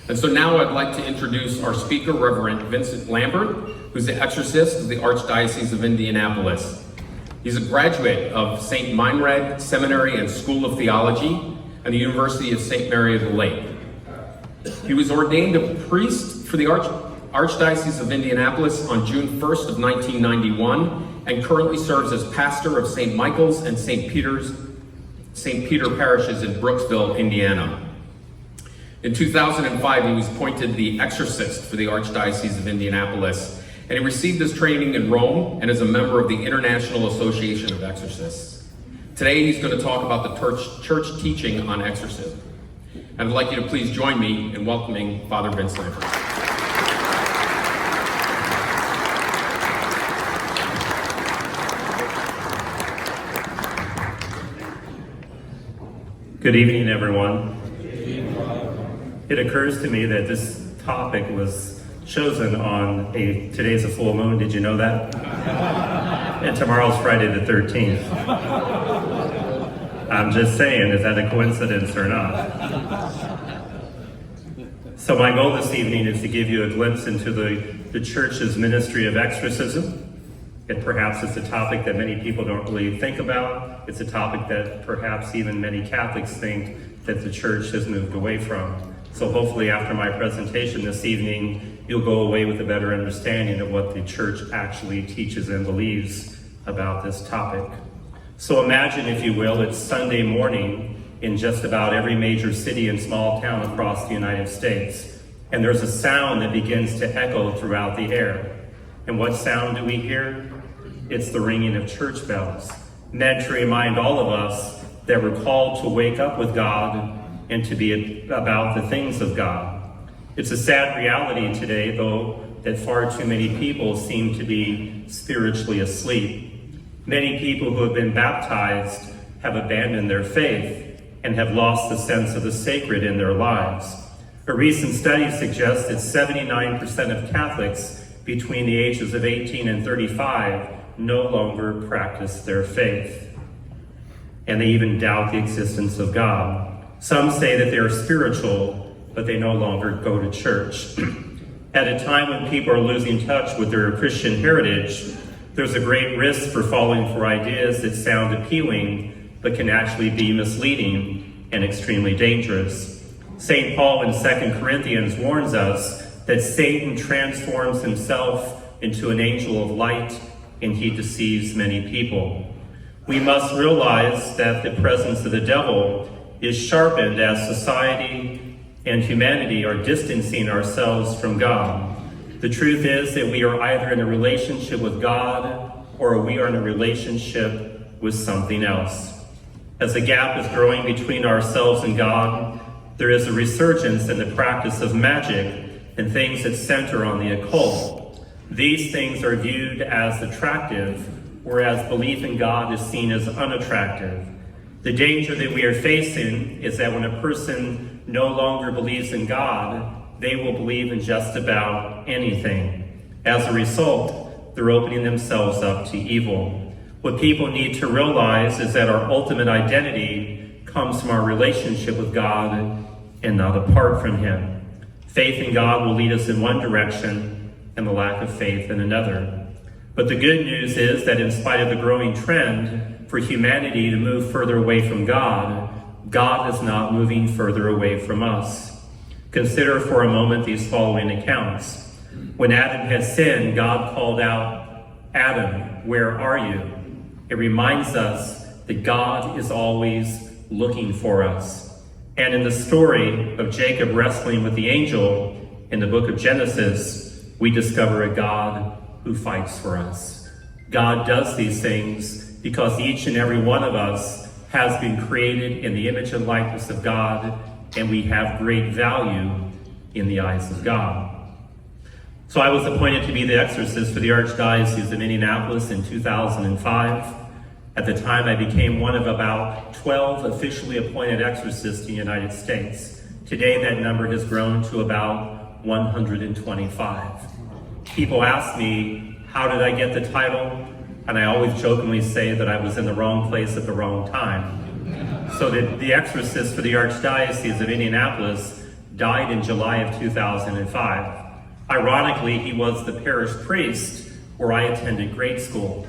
And so now I'd like to introduce our speaker, Reverend Vincent Lampert, who's the exorcist of the Archdiocese of Indianapolis. He's a graduate of St. Meinrad Seminary and School of Theology and the University of St. Mary of the Lake. He was ordained a priest for the Archdiocese of Indianapolis on June 1st of 1991 and currently serves as pastor of St. Michael's and St. Peter parishes in Brooksville, Indiana. In 2005, he was appointed the exorcist for the Archdiocese of Indianapolis, and he received his training in Rome and is a member of the International Association of Exorcists. Today, he's going to talk about the church teaching on exorcism. And I'd like you to please join me in welcoming Father Vince Lampert. Good evening, everyone. It occurs to me that this topic was chosen on today's a full moon. Did you know that? And tomorrow's Friday the 13th. I'm just saying, is that a coincidence or not? So my goal this evening is to give you a glimpse into the church's ministry of exorcism. And perhaps it's a topic that many people don't really think about. It's a topic that perhaps even many Catholics think that the church has moved away from. So hopefully after my presentation this evening, you'll go away with a better understanding of what the church actually teaches and believes about this topic. So imagine, if you will, it's Sunday morning in just about every major city and small town across the United States. And there's a sound that begins to echo throughout the air. And what sound do we hear? It's the ringing of church bells, meant to remind all of us that we're called to wake up with God and to be about the things of God. It's a sad reality today, though, that far too many people seem to be spiritually asleep. Many people who have been baptized have abandoned their faith and have lost the sense of the sacred in their lives. A recent study suggests that 79% of Catholics between the ages of 18 and 35 no longer practice their faith. And they even doubt the existence of God. Some say that they are spiritual, but they no longer go to church. At a time when people are losing touch with their Christian heritage, there's a great risk for falling for ideas that sound appealing, but can actually be misleading and extremely dangerous. St. Paul in 2 Corinthians warns us that Satan transforms himself into an angel of light, and he deceives many people. We must realize that the presence of the devil is sharpened as society and humanity are distancing ourselves from God. The truth is that we are either in a relationship with God or we are in a relationship with something else. As the gap is growing between ourselves and God, there is a resurgence in the practice of magic and things that center on the occult. These things are viewed as attractive, whereas belief in God is seen as unattractive. The danger that we are facing is that when a person no longer believes in God, they will believe in just about anything. As a result, they're opening themselves up to evil. What people need to realize is that our ultimate identity comes from our relationship with God and not apart from Him. Faith in God will lead us in one direction and the lack of faith in another. But the good news is that in spite of the growing trend for humanity to move further away from God, God is not moving further away from us. Consider for a moment these following accounts. When Adam had sinned, God called out, "Adam, where are you?" It reminds us that God is always looking for us. And in the story of Jacob wrestling with the angel in the book of Genesis, we discover a God who fights for us. God does these things because each and every one of us has been created in the image and likeness of God, and we have great value in the eyes of God. So I was appointed to be the exorcist for the Archdiocese of Indianapolis in 2005. At the time, I became one of about 12 officially appointed exorcists in the United States. Today, that number has grown to about 125. People ask me, how did I get the title? And I always jokingly say that I was in the wrong place at the wrong time. So the exorcist for the Archdiocese of Indianapolis died in July of 2005. Ironically, he was the parish priest where I attended grade school,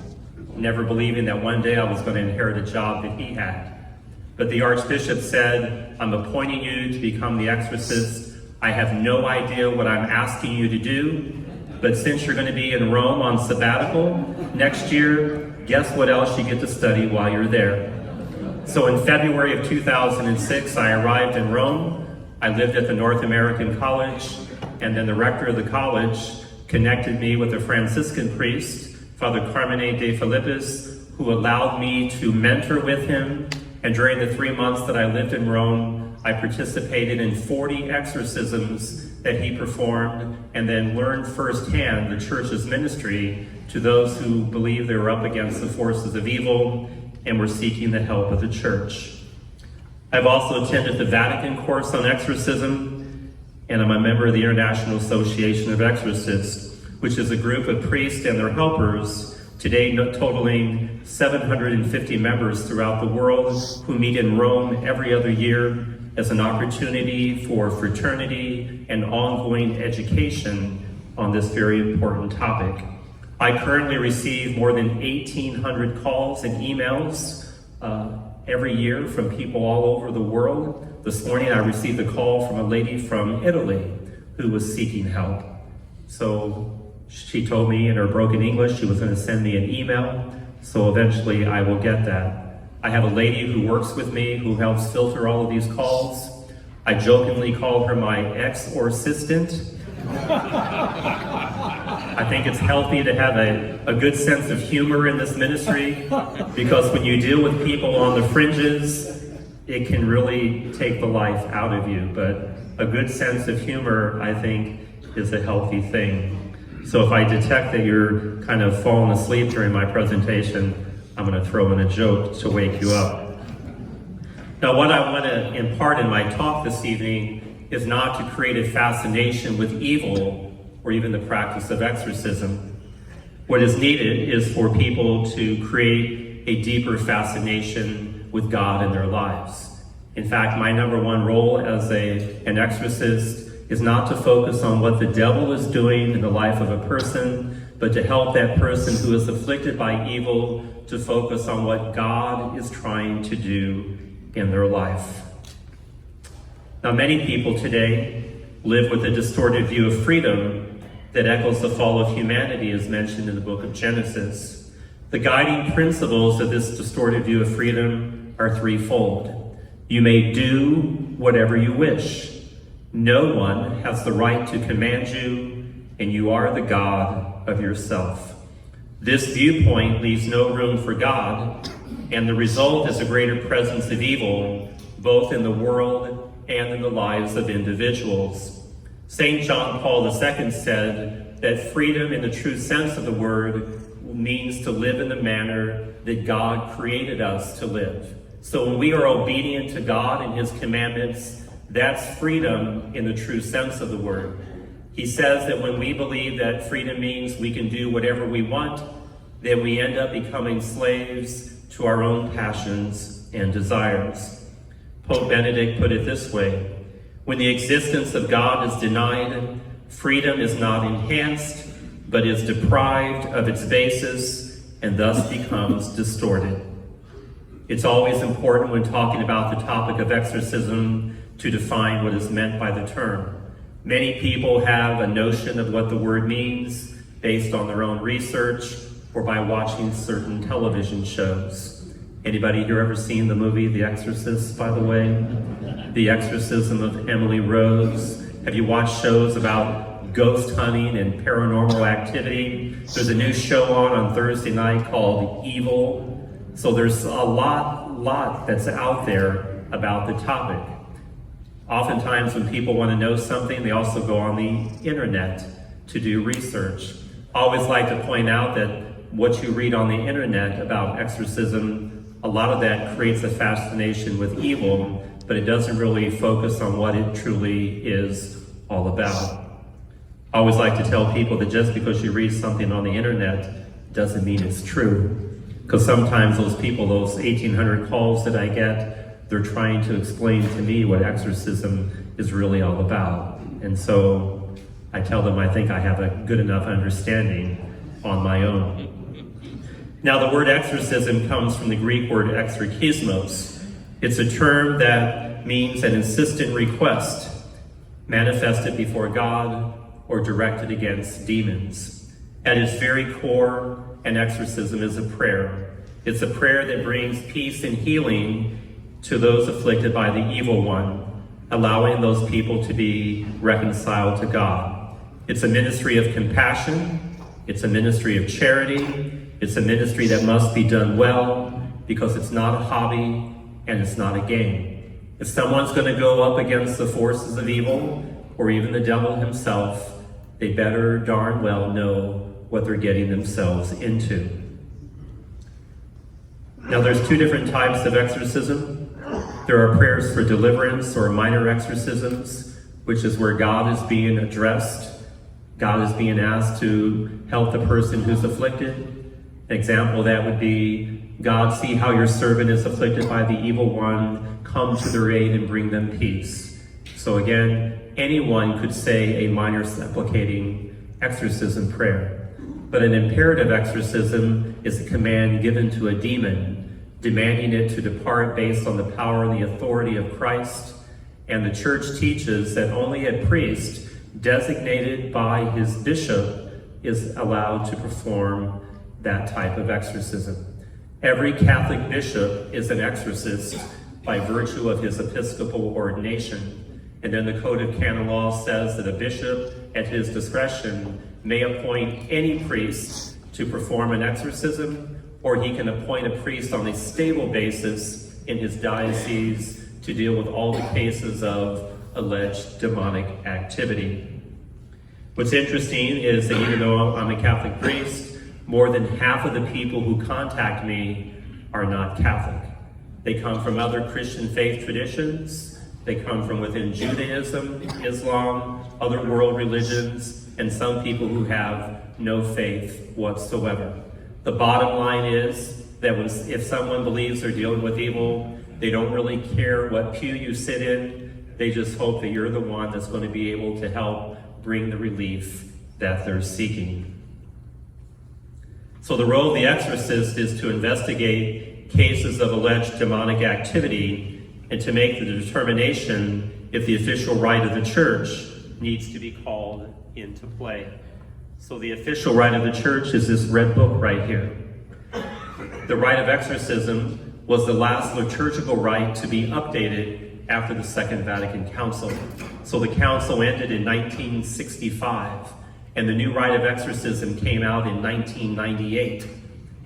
never believing that one day I was going to inherit a job that he had. But the Archbishop said, I'm appointing you to become the exorcist. I have no idea what I'm asking you to do, but since you're going to be in Rome on sabbatical next year, guess what else you get to study while you're there? So in February of 2006, I arrived in Rome. I lived at the North American College, and then the rector of the college connected me with a Franciscan priest, Father Carmine de Filippis, who allowed me to mentor with him. And during the 3 months that I lived in Rome, I participated in 40 exorcisms that he performed, and then learned firsthand the church's ministry to those who believed they were up against the forces of evil and were seeking the help of the church. I've also attended the Vatican course on exorcism, and I'm a member of the International Association of Exorcists, which is a group of priests and their helpers, today totaling 750 members throughout the world, who meet in Rome every other year as an opportunity for fraternity and ongoing education on this very important topic. I currently receive more than 1,800 calls and emails every year from people all over the world. This morning I received a call from a lady from Italy who was seeking help. So she told me in her broken English she was going to send me an email, so eventually I will get that. I have a lady who works with me who helps filter all of these calls. I jokingly call her my ex-or-assistant. I think it's healthy to have a good sense of humor in this ministry, because when you deal with people on the fringes, it can really take the life out of you. But a good sense of humor, I think, is a healthy thing. So if I detect that you're kind of falling asleep during my presentation, I'm going to throw in a joke to wake you up. Now, what I want to impart in my talk this evening is not to create a fascination with evil or even the practice of exorcism. What is needed is for people to create a deeper fascination with God in their lives. In fact, my number one role as an exorcist is not to focus on what the devil is doing in the life of a person, but to help that person who is afflicted by evil to focus on what God is trying to do in their life. Now, many people today live with a distorted view of freedom that echoes the fall of humanity as mentioned in the book of Genesis. The guiding principles of this distorted view of freedom are threefold. You may do whatever you wish. No one has the right to command you, and you are the God of yourself. This viewpoint leaves no room for God, and the result is a greater presence of evil, both in the world and in the lives of individuals. St. John Paul II said that freedom in the true sense of the word means to live in the manner that God created us to live. So when we are obedient to God and his commandments, that's freedom in the true sense of the word. He says that when we believe that freedom means we can do whatever we want, then we end up becoming slaves to our own passions and desires. Pope Benedict put it this way: when the existence of God is denied, freedom is not enhanced, but is deprived of its basis and thus becomes distorted. It's always important when talking about the topic of exorcism to define what is meant by the term. Many people have a notion of what the word means based on their own research or by watching certain television shows. Anybody here ever seen the movie The Exorcist, by the way? The Exorcism of Emily Rose. Have you watched shows about ghost hunting and paranormal activity? There's a new show on Thursday night called Evil. So there's a lot that's out there about the topic. Oftentimes when people want to know something, they also go on the internet to do research. I always like to point out that what you read on the internet about exorcism, a lot of that creates a fascination with evil, but it doesn't really focus on what it truly is all about. I always like to tell people that just because you read something on the internet doesn't mean it's true. Because sometimes those people, those 1,800 calls that I get, they're trying to explain to me what exorcism is really all about. And so I tell them I think I have a good enough understanding on my own. Now, the word exorcism comes from the Greek word exorkismos. It's a term that means an insistent request, manifested before God or directed against demons. At its very core, an exorcism is a prayer. It's a prayer that brings peace and healing to those afflicted by the evil one, allowing those people to be reconciled to God. It's a ministry of compassion. It's a ministry of charity. It's a ministry that must be done well, because it's not a hobby and it's not a game. If someone's going to go up against the forces of evil, or even the devil himself, they better darn well know what they're getting themselves into. Now, there's two different types of exorcism. There are prayers for deliverance, or minor exorcisms, which is where God is being addressed. God is being asked to help the person who's afflicted. An example of that would be, God, see how your servant is afflicted by the evil one. Come to their aid and bring them peace. So again, anyone could say a minor supplicating exorcism prayer. But an imperative exorcism is a command given to a demon, demanding it to depart based on the power and the authority of Christ. And the church teaches that only a priest designated by his bishop is allowed to perform that type of exorcism. Every Catholic bishop is an exorcist by virtue of his episcopal ordination. And then the Code of Canon Law says that a bishop, at his discretion, may appoint any priest to perform an exorcism, or he can appoint a priest on a stable basis in his diocese to deal with all the cases of alleged demonic activity. What's interesting is that even though I'm a Catholic priest, more than half of the people who contact me are not Catholic. They come from other Christian faith traditions. They come from within Judaism, Islam, other world religions, and some people who have no faith whatsoever. The bottom line is that if someone believes they're dealing with evil, they don't really care what pew you sit in. They just hope that you're the one that's going to be able to help bring the relief that they're seeking. So the role of the exorcist is to investigate cases of alleged demonic activity and to make the determination if the official rite of the church needs to be called into play. So the official rite of the church is this red book right here. The rite of exorcism was the last liturgical rite to be updated after the Second Vatican Council. So the council ended in 1965, and the new rite of exorcism came out in 1998,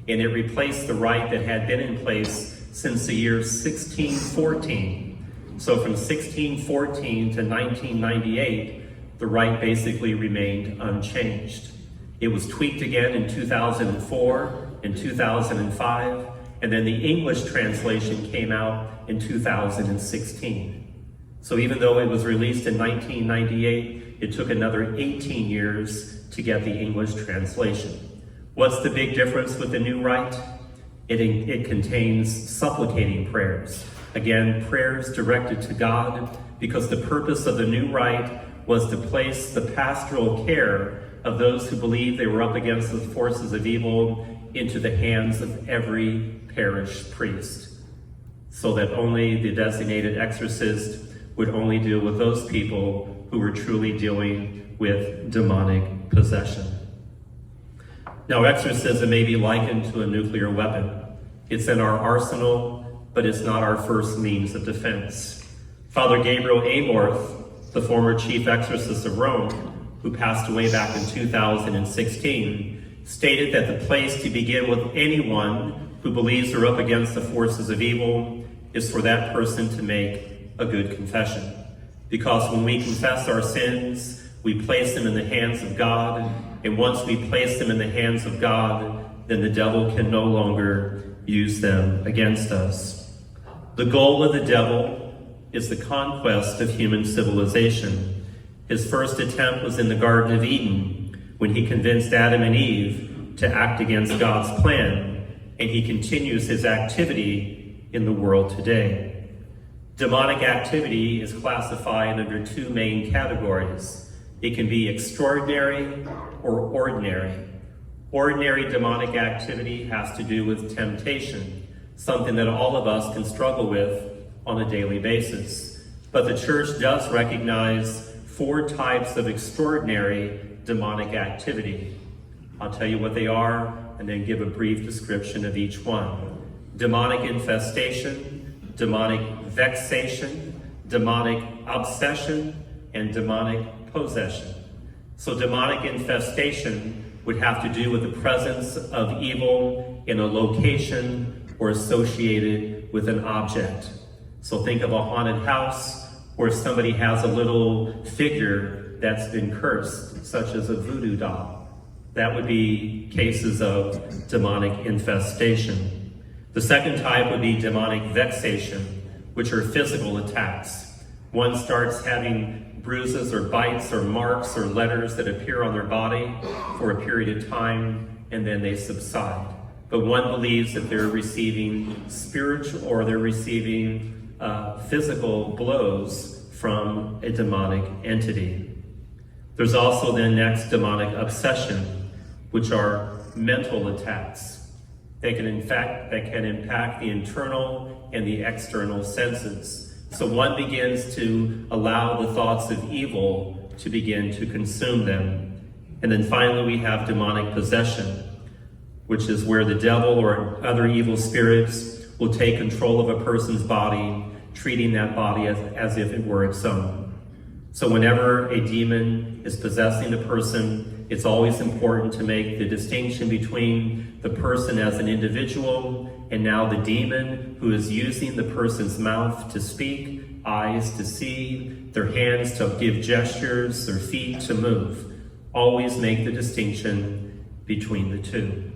and it replaced the rite that had been in place since the year 1614. So from 1614 to 1998, the rite basically remained unchanged. It was tweaked again in 2004 and 2005, and then the English translation came out in 2016. So even though it was released in 1998, it took another 18 years to get the English translation. What's the big difference with the new rite? It contains supplicating prayers. Again, prayers directed to God, because the purpose of the new rite was to place the pastoral care of those who believed they were up against the forces of evil into the hands of every parish priest, so that only the designated exorcist would only deal with those people who were truly dealing with demonic possession. Now, exorcism may be likened to a nuclear weapon. It's in our arsenal, but it's not our first means of defense. Father Gabriel Amorth, the former chief exorcist of Rome, who passed away back in 2016, stated that the place to begin with anyone who believes they're up against the forces of evil is for that person to make a good confession. Because when we confess our sins, we place them in the hands of God, and once we place them in the hands of God, then the devil can no longer use them against us. The goal of the devil is the conquest of human civilization. His first attempt was in the Garden of Eden, when he convinced Adam and Eve to act against God's plan, and he continues his activity in the world today. Demonic activity is classified under two main categories. It can be extraordinary or ordinary. Ordinary demonic activity has to do with temptation, something that all of us can struggle with on a daily basis. But the church does recognize 4 types of extraordinary demonic activity. I'll tell you what they are and then give a brief description of each one. Demonic infestation, demonic vexation, demonic obsession, and demonic possession. So demonic infestation would have to do with the presence of evil in a location or associated with an object. So think of a haunted house where somebody has a little figure that's been cursed, such as a voodoo doll. That would be cases of demonic infestation. The second type would be demonic vexation, which are physical attacks. One starts having bruises or bites or marks or letters that appear on their body for a period of time, and then they subside. But one believes that they're receiving spiritual or they're receiving physical blows from a demonic entity. There's also then next demonic obsession, which are mental attacks. They can impact the internal and the external senses. So one begins to allow the thoughts of evil to begin to consume them. And then finally we have demonic possession, which is where the devil or other evil spirits will take control of a person's body, treating that body as if it were its own. So whenever a demon is possessing a person, it's always important to make the distinction between the person as an individual and now the demon who is using the person's mouth to speak, eyes to see, their hands to give gestures, their feet to move. Always make the distinction between the two.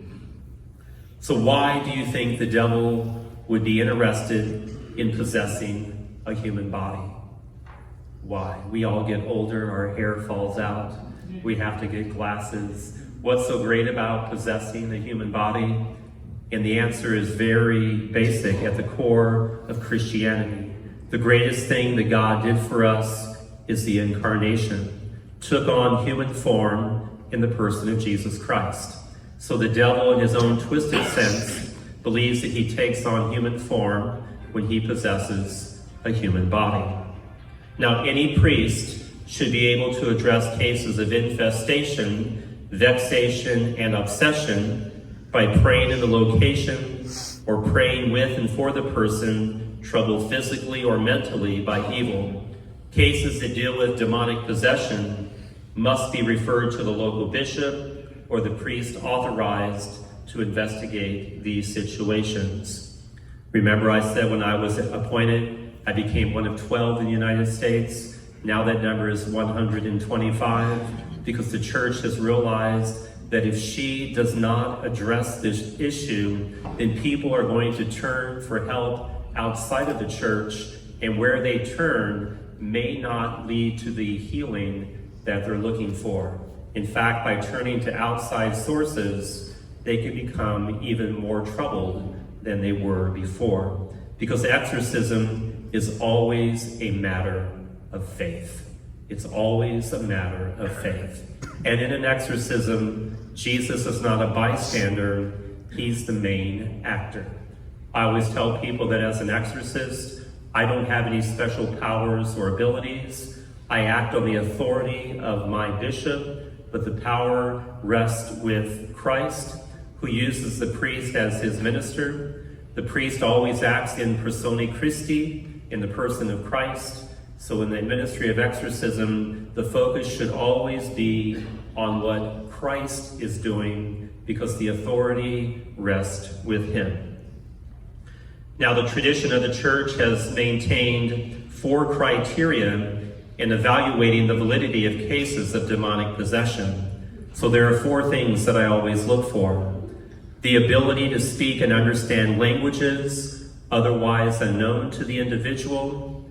So why do you think the devil would be interested in possessing a human body? Why? We all get older, our hair falls out, we have to get glasses. What's so great about possessing the human body? And the answer is very basic at the core of Christianity. The greatest thing that God did for us is the incarnation, took on human form in the person of Jesus Christ. So the devil, in his own twisted sense, believes that he takes on human form when he possesses a human body. Now, any priest should be able to address cases of infestation, vexation, and obsession by praying in the location or praying with and for the person troubled physically or mentally by evil. Cases that deal with demonic possession must be referred to the local bishop or the priest authorized to investigate these situations. Remember I said when I was appointed, I became one of 12 in the United States. Now that number is 125 because the church has realized that if she does not address this issue, then people are going to turn for help outside of the church, and where they turn may not lead to the healing that they're looking for. In fact, by turning to outside sources, they can become even more troubled than they were before. Because exorcism is always a matter of faith. It's always a matter of faith. And in an exorcism, Jesus is not a bystander, he's the main actor. I always tell people that as an exorcist, I don't have any special powers or abilities. I act on the authority of my bishop, but the power rests with Christ, who uses the priest as his minister. The priest always acts in persona Christi, in the person of Christ. So in the ministry of exorcism, the focus should always be on what Christ is doing because the authority rests with him. Now, the tradition of the church has maintained 4 criteria in evaluating the validity of cases of demonic possession. So there are 4 things that I always look for. The ability to speak and understand languages otherwise unknown to the individual,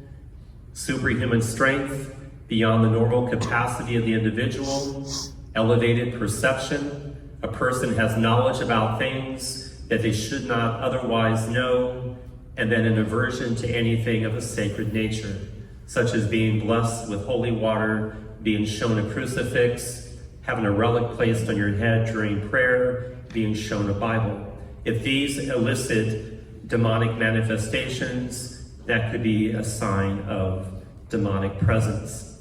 superhuman strength beyond the normal capacity of the individual, elevated perception, a person has knowledge about things that they should not otherwise know, and then an aversion to anything of a sacred nature, such as being blessed with holy water, being shown a crucifix, having a relic placed on your head during prayer, being shown a Bible. If these elicit demonic manifestations, that could be a sign of demonic presence.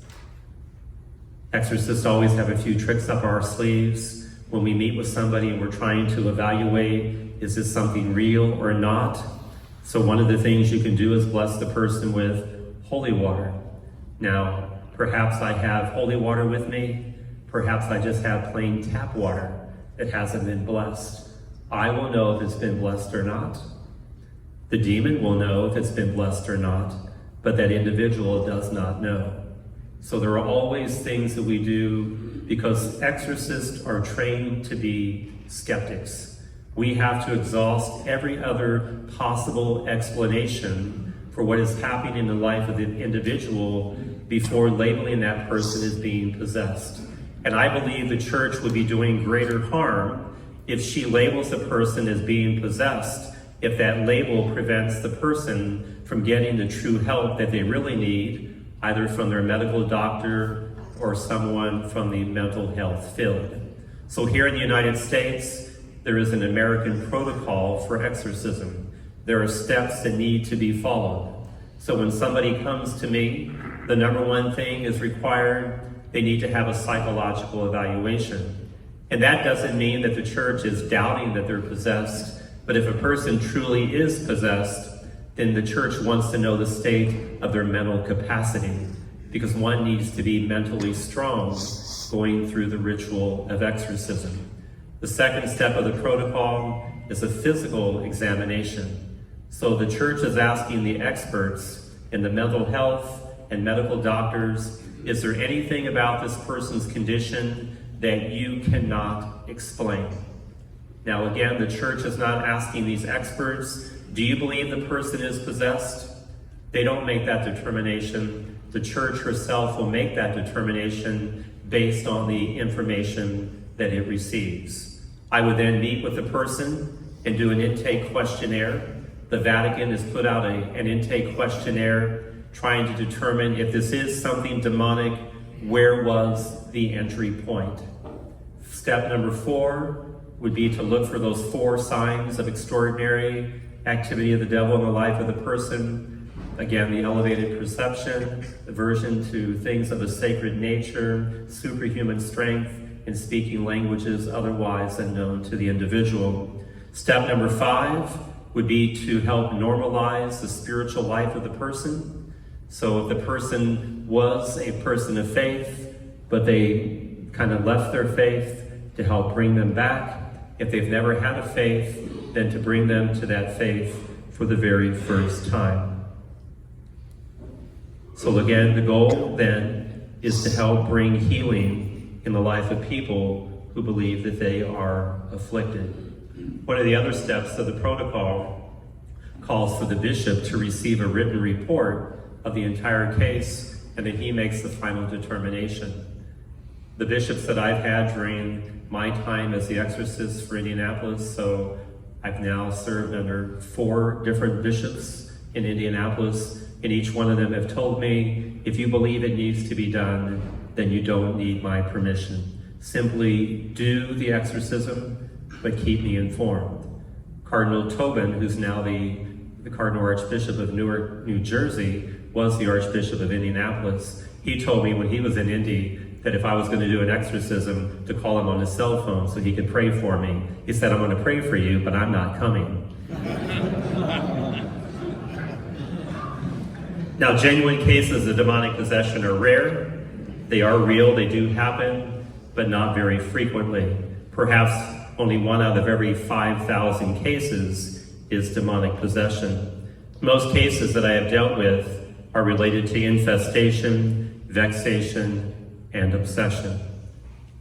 Exorcists always have a few tricks up our sleeves. When we meet with somebody and we're trying to evaluate, is this something real or not? So one of the things you can do is bless the person with holy water. Now, perhaps I have holy water with me. Perhaps I just have plain tap water that hasn't been blessed. I will know if it's been blessed or not. The demon will know if it's been blessed or not, but that individual does not know. So there are always things that we do because exorcists are trained to be skeptics. We have to exhaust every other possible explanation for what is happening in the life of the individual before labeling that person as being possessed. And I believe the church would be doing greater harm if she labels a person as being possessed, if that label prevents the person from getting the true help that they really need, either from their medical doctor or someone from the mental health field. So here in the United States, there is an American protocol for exorcism. There are steps that need to be followed. So when somebody comes to me, the number one thing is required. They need to have a psychological evaluation. And that doesn't mean that the church is doubting that they're possessed, but if a person truly is possessed, then the church wants to know the state of their mental capacity, because one needs to be mentally strong going through the ritual of exorcism. The second step of the protocol is a physical examination. So the church is asking the experts in the mental health and medical doctors, is there anything about this person's condition that you cannot explain? Now again, the church is not asking these experts, do you believe the person is possessed? They don't make that determination. The church herself will make that determination based on the information that it receives. I would then meet with the person and do an intake questionnaire. The Vatican has put out an intake questionnaire trying to determine if this is something demonic, where was the entry point? Step number 4 would be to look for those 4 signs of extraordinary activity of the devil in the life of the person. Again, the elevated perception, aversion to things of a sacred nature, superhuman strength, and speaking languages otherwise unknown to the individual. Step number 5 would be to help normalize the spiritual life of the person. So if the person was a person of faith, but they kind of left their faith, to help bring them back. If they've never had a faith, then to bring them to that faith for the very first time. So again, the goal then is to help bring healing in the life of people who believe that they are afflicted. One of the other steps of the protocol calls for the bishop to receive a written report of the entire case, and then he makes the final determination. The bishops that I've had during my time as the exorcist for Indianapolis, so I've now served under 4 different bishops in Indianapolis, and each one of them have told me, if you believe it needs to be done, then you don't need my permission. Simply do the exorcism, but keep me informed. Cardinal Tobin, who's now the Cardinal Archbishop of Newark, New Jersey, was the Archbishop of Indianapolis. He told me when he was in Indy that if I was going to do an exorcism, to call him on his cell phone so he could pray for me. He said, I'm going to pray for you, but I'm not coming. Now, genuine cases of demonic possession are rare. They are real, they do happen, but not very frequently. Perhaps only 1 out of every 5,000 cases is demonic possession. Most cases that I have dealt with are related to infestation, vexation, and obsession.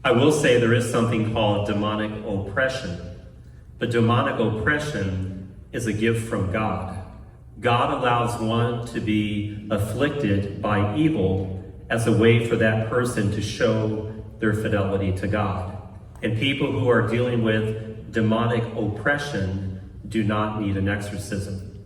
I will say there is something called demonic oppression. But demonic oppression is a gift from God. God allows one to be afflicted by evil as a way for that person to show their fidelity to God. And people who are dealing with demonic oppression do not need an exorcism.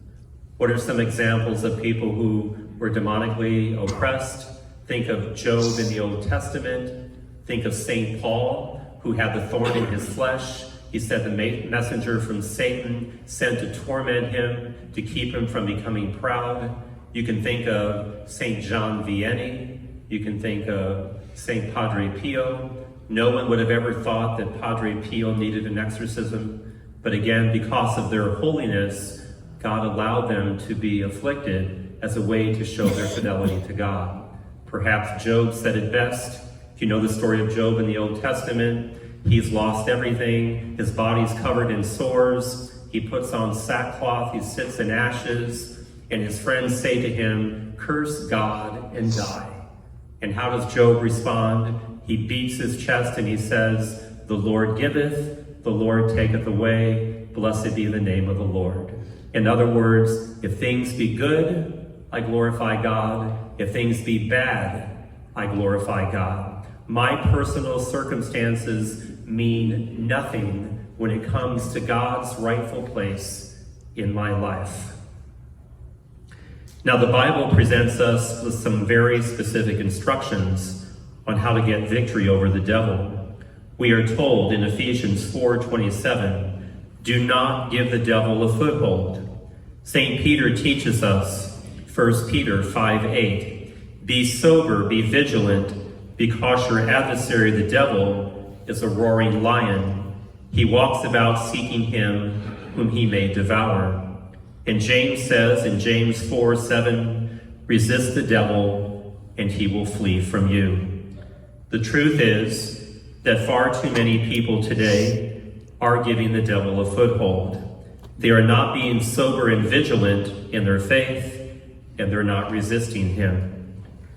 What are some examples of people who were demonically oppressed? Think of Job in the Old Testament. Think of St. Paul, who had the thorn in his flesh. He said the messenger from Satan sent to torment him, to keep him from becoming proud. You can think of St. John Vianney. You can think of St. Padre Pio. No one would have ever thought that Padre Pio needed an exorcism. But again, because of their holiness, God allowed them to be afflicted as a way to show their fidelity to God. Perhaps Job said it best. If you know the story of Job in the Old Testament, he's lost everything. His body's covered in sores. He puts on sackcloth. He sits in ashes. And his friends say to him, "Curse God and die." And how does Job respond? He beats his chest and he says, "The Lord giveth, the Lord taketh away. Blessed be the name of the Lord." In other words, if things be good, I glorify God. If things be bad, I glorify God. My personal circumstances mean nothing when it comes to God's rightful place in my life. Now, the Bible presents us with some very specific instructions on how to get victory over the devil. We are told in Ephesians 4:27, do not give the devil a foothold. St. Peter teaches us, 1 Peter 5:8, be sober, be vigilant, because your adversary, the devil, is a roaring lion. He walks about seeking him whom he may devour. And James says in James 4:7, resist the devil and he will flee from you. The truth is that far too many people today are giving the devil a foothold. They are not being sober and vigilant in their faith, and they're not resisting him.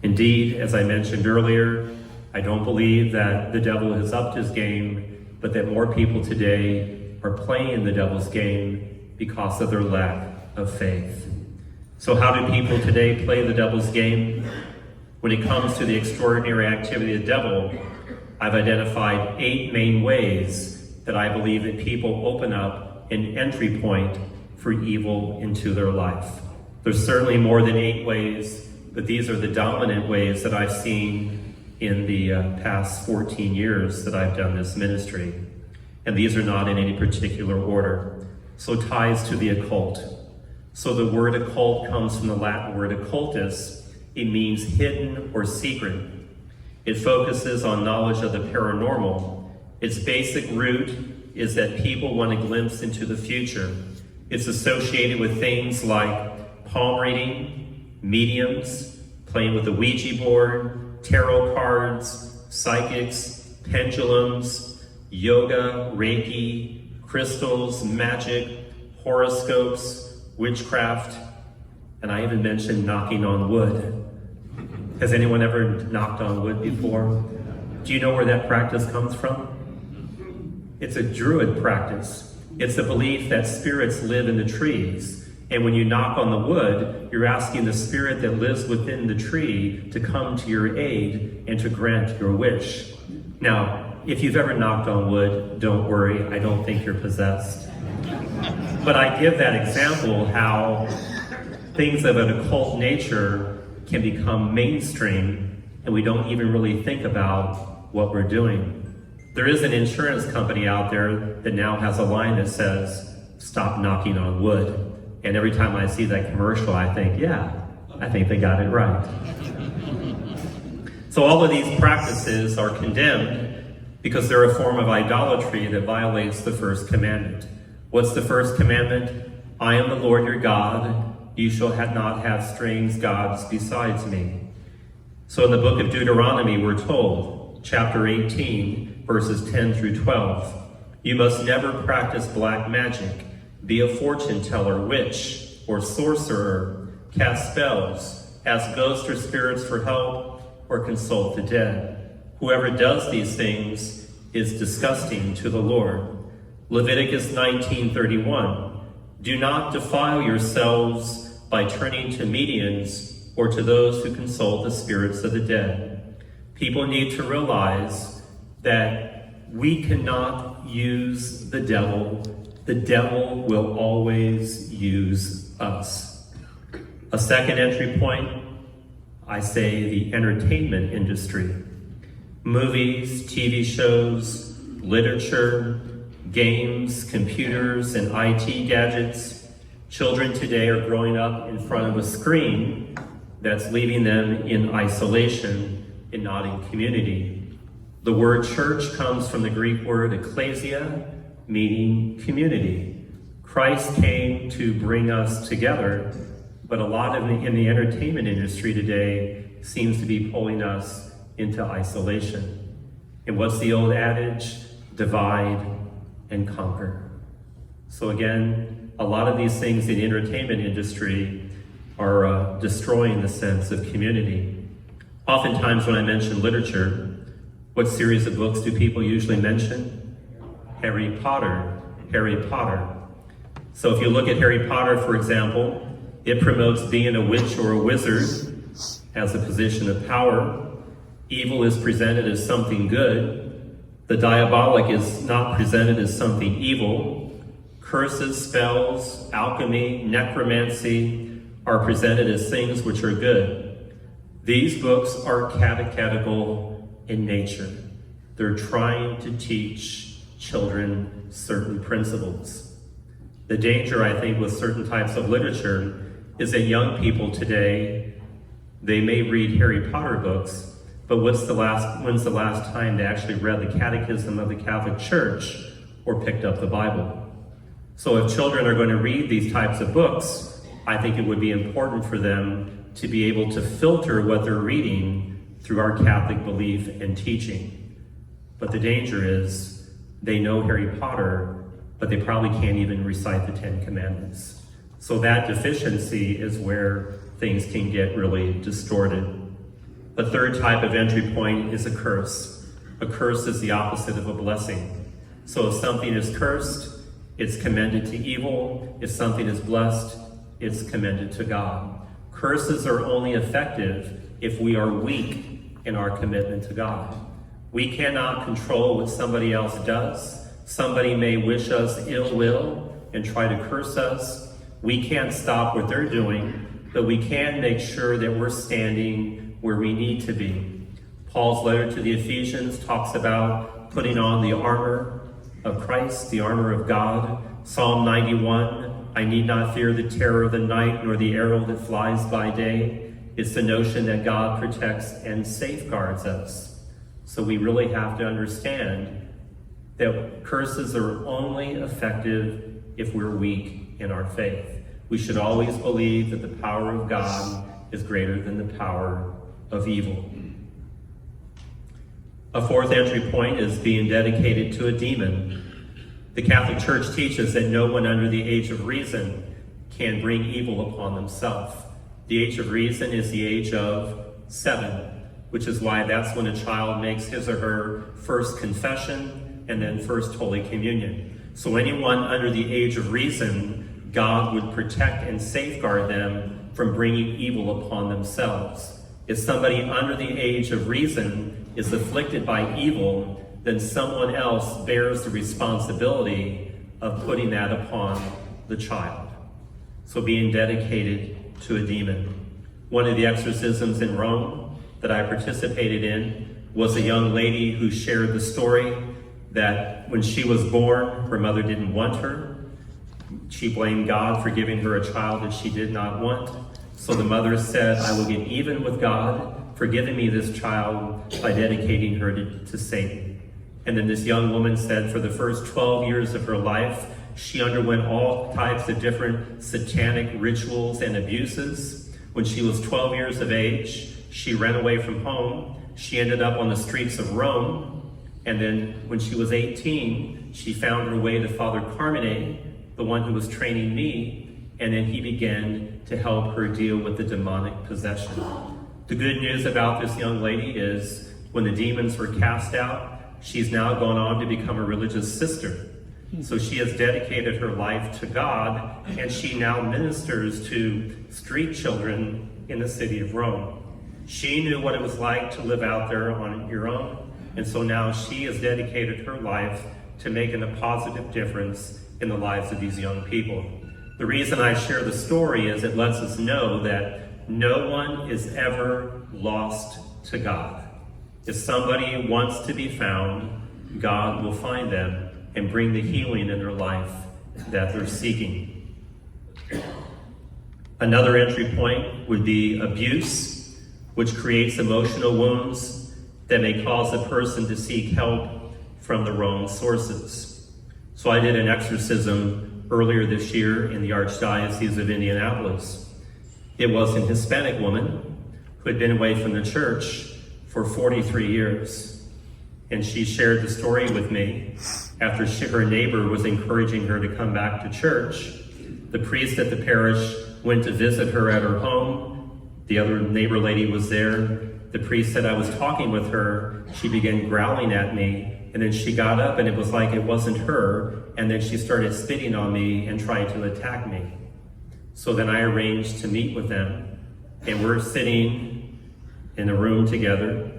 Indeed, as I mentioned earlier, I don't believe that the devil has upped his game, but that more people today are playing the devil's game because of their lack of faith. So how do people today play the devil's game? When it comes to the extraordinary activity of the devil, I've identified 8 main ways that I believe that people open up an entry point for evil into their life. There's certainly more than 8 ways, but these are the dominant ways that I've seen in the past 14 years that I've done this ministry. And these are not in any particular order. So ties to the occult. So the word occult comes from the Latin word occultus. It means hidden or secret. It focuses on knowledge of the paranormal. Its basic root is that people want a glimpse into the future. It's associated with things like palm reading, mediums, playing with the Ouija board, tarot cards, psychics, pendulums, yoga, Reiki, crystals, magic, horoscopes, witchcraft, and I even mentioned knocking on wood. Has anyone ever knocked on wood before? Do you know where that practice comes from? It's a Druid practice. It's the belief that spirits live in the trees. And when you knock on the wood, you're asking the spirit that lives within the tree to come to your aid and to grant your wish. Now, if you've ever knocked on wood, don't worry, I don't think you're possessed. But I give that example how things of an occult nature can become mainstream and we don't even really think about what we're doing. There is an insurance company out there that now has a line that says, stop knocking on wood. And every time I see that commercial, I think, yeah, I think they got it right. So all of these practices are condemned because they're a form of idolatry that violates the first commandment. What's the first commandment? I am the Lord your God. You shall not have strange gods besides me. So in the book of Deuteronomy, we're told, chapter 18, verses 10 through 12, you must never practice black magic, be a fortune teller, witch, or sorcerer, cast spells, ask ghosts or spirits for help, or consult the dead. Whoever does these things is disgusting to the Lord. Leviticus 19:31, do not defile yourselves by turning to mediums or to those who consult the spirits of the dead. People need to realize that we cannot use the devil. The devil will always use us. A second entry point, I say the entertainment industry. Movies, TV shows, literature, games, computers, and IT gadgets. Children today are growing up in front of a screen that's leaving them in isolation and not in community. The word church comes from the Greek word ecclesia, meaning community. Christ came to bring us together, but a lot in the entertainment industry today seems to be pulling us into isolation. And what's the old adage? Divide and conquer. So again, a lot of these things in the entertainment industry are destroying the sense of community. Oftentimes when I mention literature, what series of books do people usually mention? Harry Potter, Harry Potter. So if you look at Harry Potter, for example, it promotes being a witch or a wizard as a position of power. Evil is presented as something good. The diabolic is not presented as something evil. Curses, spells, alchemy, necromancy are presented as things which are good. These books are catechetical in nature. They're trying to teach children certain principles. The danger, I think, with certain types of literature is that young people today, they may read Harry Potter books, but when's the last time they actually read the Catechism of the Catholic Church or picked up the Bible? So if children are going to read these types of books, I think it would be important for them to be able to filter what they're reading through our Catholic belief and teaching. But the danger is they know Harry Potter, but they probably can't even recite the Ten Commandments. So that deficiency is where things can get really distorted. The third type of entry point is a curse. A curse is the opposite of a blessing. So if something is cursed, it's commended to evil. If something is blessed, it's commended to God. Curses are only effective if we are weak in our commitment to God. We cannot control what somebody else does. Somebody may wish us ill will and try to curse us. We can't stop what they're doing, but we can make sure that we're standing where we need to be. Paul's letter to the Ephesians talks about putting on the armor of Christ, the armor of God. Psalm 91, I need not fear the terror of the night, nor the arrow that flies by day. It's the notion that God protects and safeguards us. So we really have to understand that curses are only effective if we're weak in our faith. We should always believe that the power of God is greater than the power of evil. A fourth entry point is being dedicated to a demon. The Catholic Church teaches that no one under the age of reason can bring evil upon themselves. The age of reason is the age of 7, which is why that's when a child makes his or her first confession and then first Holy Communion. So anyone under the age of reason, God would protect and safeguard them from bringing evil upon themselves. If somebody under the age of reason is afflicted by evil, then someone else bears the responsibility of putting that upon the child. So being dedicated to a demon. One of the exorcisms in Rome that I participated in was a young lady who shared the story that when she was born, her mother didn't want her. She blamed God for giving her a child that she did not want. So the mother said, I will get even with God for giving me this child by dedicating her to Satan. And then this young woman said for the first 12 years of her life, she underwent all types of different satanic rituals and abuses. When she was 12 years of age, she ran away from home. She ended up on the streets of Rome. And then when she was 18, she found her way to Father Carmine, the one who was training me, and then he began to help her deal with the demonic possession. The good news about this young lady is when the demons were cast out, she's now gone on to become a religious sister. So she has dedicated her life to God, and she now ministers to street children in the city of Rome. She knew what it was like to live out there on your own, and so now she has dedicated her life to making a positive difference in the lives of these young people. The reason I share the story is it lets us know that no one is ever lost to God. If somebody wants to be found, God will find them and bring the healing in their life that they're seeking. Another entry point would be abuse, which creates emotional wounds that may cause a person to seek help from the wrong sources. So I did an exorcism earlier this year in the Archdiocese of Indianapolis. It was an Hispanic woman who had been away from the church for 43 years. And she shared the story with me after her neighbor was encouraging her to come back to church. The priest at the parish went to visit her at her home. The other neighbor lady was there. The priest said, I was talking with her. She began growling at me. And then she got up and it was like it wasn't her. And then she started spitting on me and trying to attack me. So then I arranged to meet with them. And we're sitting in a room together.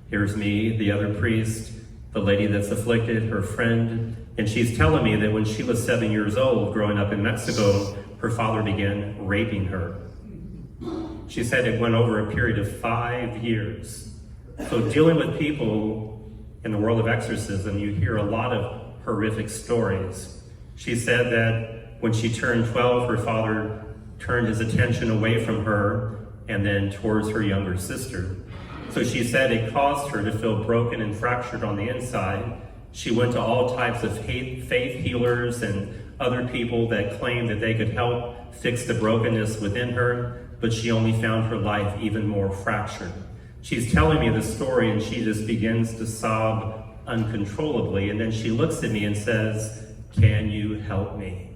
Here's me, the other priest, the lady that's afflicted, her friend. And she's telling me that when she was 7 years old, growing up in Mexico, her father began raping her. She said it went over a period of 5 years. So dealing with people in the world of exorcism, you hear a lot of horrific stories. She said that when she turned 12, her father turned his attention away from her and then towards her younger sister. So she said it caused her to feel broken and fractured on the inside. She went to all types of faith healers and other people that claimed that they could help fix the brokenness within her, but she only found her life even more fractured. She's telling me the story and she just begins to sob uncontrollably. And then she looks at me and says, can you help me?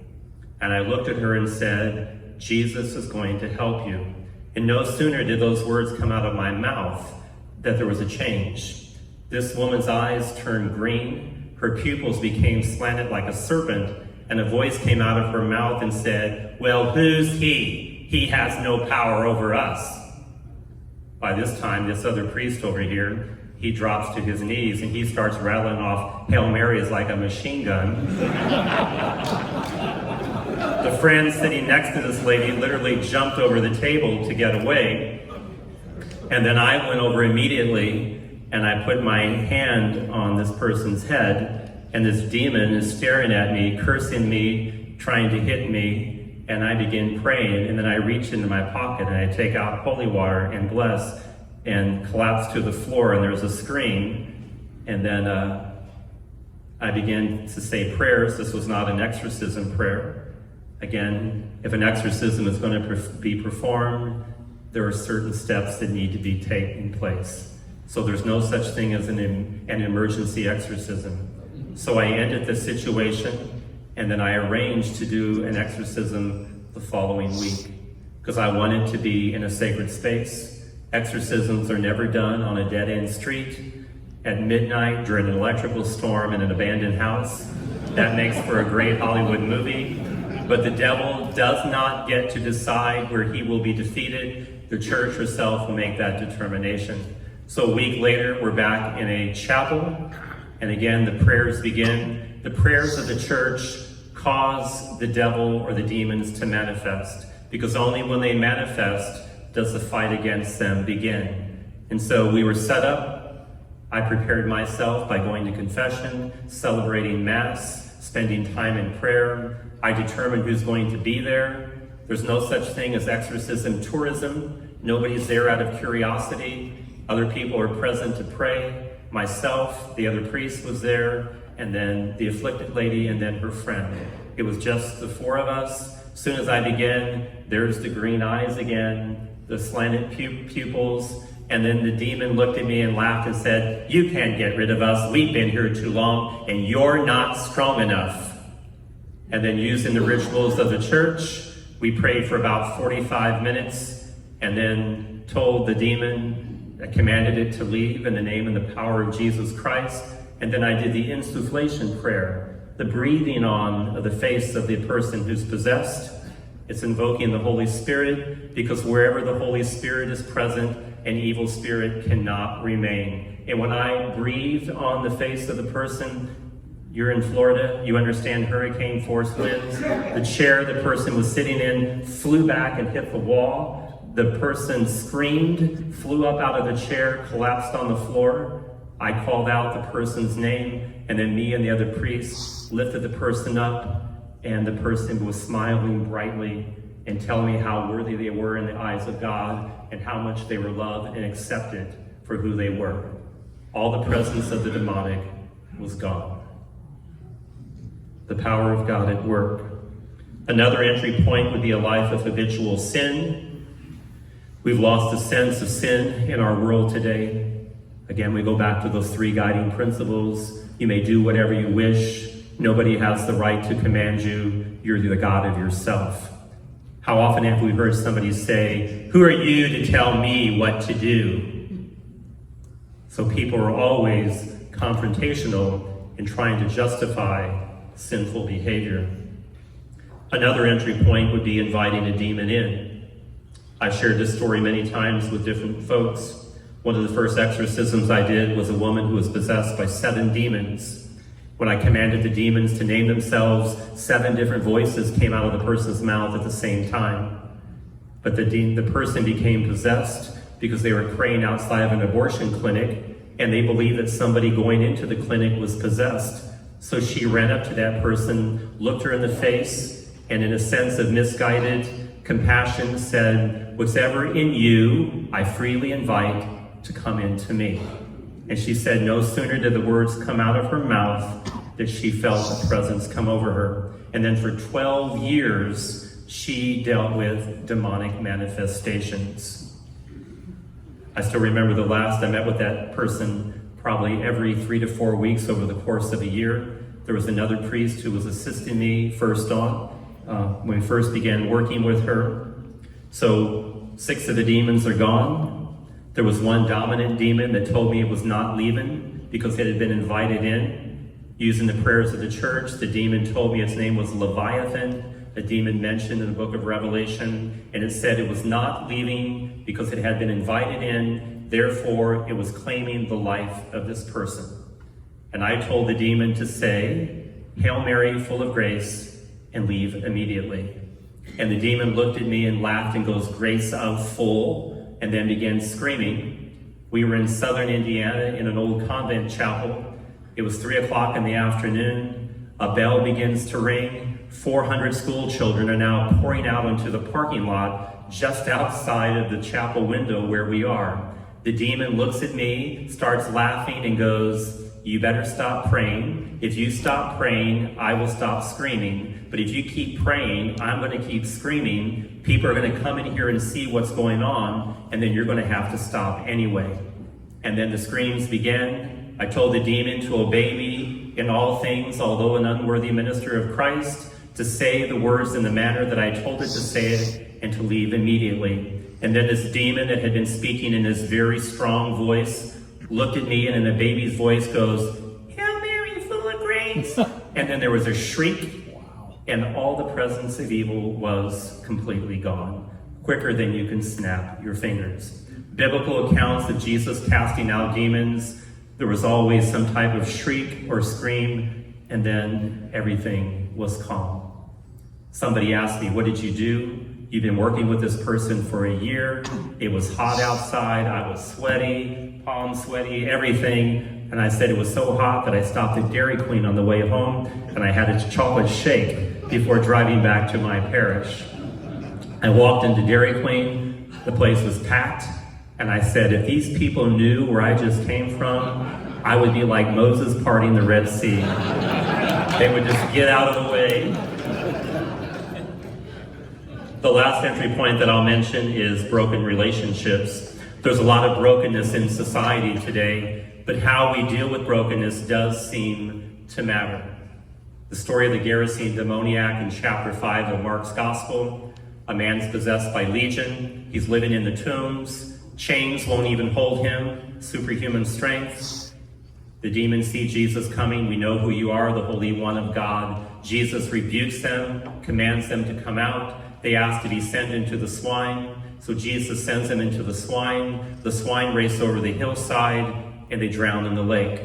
And I looked at her and said, Jesus is going to help you. And no sooner did those words come out of my mouth that there was a change. This woman's eyes turned green. Her pupils became slanted like a serpent. And a voice came out of her mouth and said, well, who's he? He has no power over us. By this time, this other priest over here, he drops to his knees and he starts rattling off Hail Marys like a machine gun. The friend sitting next to this lady literally jumped over the table to get away. And then I went over immediately and I put my hand on this person's head, and this demon is staring at me, cursing me, trying to hit me. And I begin praying, and then I reach into my pocket and I take out holy water and bless and collapse to the floor, and there's a scream. And then I begin to say prayers. This was not an exorcism prayer. Again, if an exorcism is going to be performed, there are certain steps that need to be taken place. So there's no such thing as an emergency exorcism. So I ended the situation. And then I arranged to do an exorcism the following week because I wanted to be in a sacred space. Exorcisms are never done on a dead-end street at midnight during an electrical storm in an abandoned house. That makes for a great Hollywood movie. But the devil does not get to decide where he will be defeated. The church herself will make that determination. So a week later, we're back in a chapel. And again, the prayers begin. The prayers of the church cause the devil or the demons to manifest, because only when they manifest does the fight against them begin. And so we were set up. I prepared myself by going to confession, celebrating Mass, spending time in prayer. I determined who's going to be there. There's no such thing as exorcism tourism. Nobody's there out of curiosity. Other people are present to pray. Myself, the other priest was there, and then the afflicted lady, and then her friend. It was just the four of us. As soon as I began, there's the green eyes again, the slanted pupils, and then the demon looked at me and laughed and said, you can't get rid of us. We've been here too long, and you're not strong enough. And then using the rituals of the church, we prayed for about 45 minutes, and then told the demon, commanded it to leave in the name and the power of Jesus Christ. And then I did the insufflation prayer, the breathing on of the face of the person who's possessed. It's invoking the Holy Spirit, because wherever the Holy Spirit is present, an evil spirit cannot remain. And when I breathed on the face of the person, You're in Florida, you understand hurricane force winds. The chair the person was sitting in flew back and hit the wall. The person screamed, flew up out of the chair, collapsed on the floor. I called out the person's name, and then me and the other priest lifted the person up, and the person was smiling brightly and telling me how worthy they were in the eyes of God and how much they were loved and accepted for who they were. All the presence of the demonic was gone. The power of God at work. Another entry point would be a life of habitual sin. We've lost a sense of sin in our world today. Again, we go back to those three guiding principles. You may do whatever you wish. Nobody has the right to command you. You're the God of yourself. How often have we heard somebody say, "Who are you to tell me what to do?" So people are always confrontational in trying to justify sinful behavior. Another entry point would be inviting a demon in. I've shared this story many times with different folks. One of the first exorcisms I did was a woman who was possessed by 7 demons. When I commanded the demons to name themselves, 7 different voices came out of the person's mouth at the same time. But the person became possessed because they were praying outside of an abortion clinic, and they believed that somebody going into the clinic was possessed. So she ran up to that person, looked her in the face, and in a sense of misguided compassion said, "Whatever in you, I freely invite to come into me." And she said no sooner did the words come out of her mouth that she felt a presence come over her. And then for 12 years, she dealt with demonic manifestations. I still remember the last I met with that person, probably every 3 to 4 weeks over the course of a year. There was another priest who was assisting me first on, when we first began working with her. So 6 of the demons are gone. There was one dominant demon that told me it was not leaving because it had been invited in. Using the prayers of the church, the demon told me its name was Leviathan, a demon mentioned in the book of Revelation, and it said it was not leaving because it had been invited in, therefore it was claiming the life of this person. And I told the demon to say, "Hail Mary, full of grace," and leave immediately. And the demon looked at me and laughed and goes, "Grace of full," and then began screaming. We were in southern Indiana in an old convent chapel. It was 3 o'clock in the afternoon. A bell begins to ring. 400 school children are now pouring out into the parking lot just outside of the chapel window where we are. The demon looks at me, starts laughing, and goes, "You better stop praying. If you stop praying, I will stop screaming. But if you keep praying, I'm going to keep screaming. People are going to come in here and see what's going on, and then you're going to have to stop anyway." And then the screams began. I told the demon to obey me in all things, although an unworthy minister of Christ, to say the words in the manner that I told it to say it, and to leave immediately. And then this demon that had been speaking in this very strong voice looked at me and in a baby's voice goes, "Hail Mary, full of grace." And then there was a shriek, and all the presence of evil was completely gone, quicker than you can snap your fingers. Biblical accounts of Jesus casting out demons, there was always some type of shriek or scream, and then everything was calm. Somebody asked me, "What did you do? You've been working with this person for a year. It was hot outside. I was sweaty, palm sweaty, everything." And I said it was so hot that I stopped at Dairy Queen on the way home, and I had a chocolate shake before driving back to my parish. I walked into Dairy Queen. The place was packed. And I said, if these people knew where I just came from, I would be like Moses parting the Red Sea. They would just get out of the way. The last entry point that I'll mention is broken relationships. There's a lot of brokenness in society today, but how we deal with brokenness does seem to matter. The story of the Gerasene demoniac in chapter 5 of Mark's Gospel. A man's possessed by legion. He's living in the tombs. Chains won't even hold him. Superhuman strength. The demons see Jesus coming. "We know who you are, the Holy One of God." Jesus rebukes them, commands them to come out. They ask to be sent into the swine. So Jesus sends them into the swine. The swine race over the hillside, and they drown in the lake.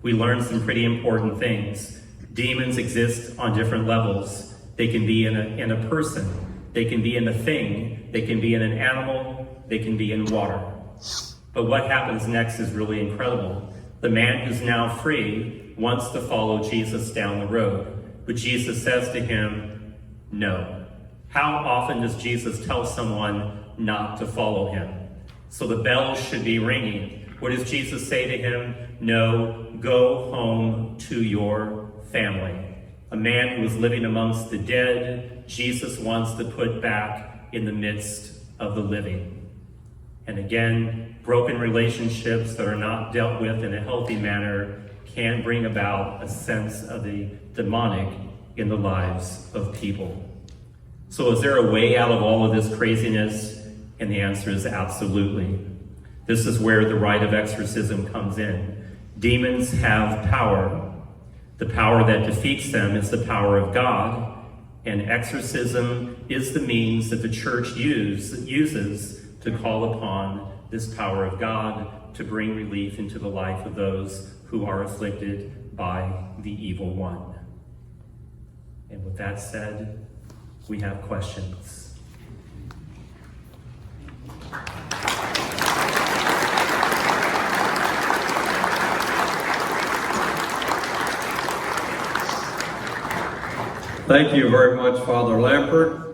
We learn some pretty important things. Demons exist on different levels. They can be in a person. They can be in a thing. They can be in an animal. They can be in water. But what happens next is really incredible. The man who's now free wants to follow Jesus down the road. But Jesus says to him, no. How often does Jesus tell someone not to follow him? So the bells should be ringing. What does Jesus say to him? No, go home to your family. A man who is living amongst the dead, Jesus wants to put back in the midst of the living. And again, broken relationships that are not dealt with in a healthy manner can bring about a sense of the demonic in the lives of people. So is there a way out of all of this craziness? And the answer is absolutely. This is where the rite of exorcism comes in. Demons have power. The power that defeats them is the power of God, and exorcism is the means that the church uses to call upon this power of God to bring relief into the life of those who are afflicted by the evil one. And with that said, we have questions. Thank you very much, Father Lampert.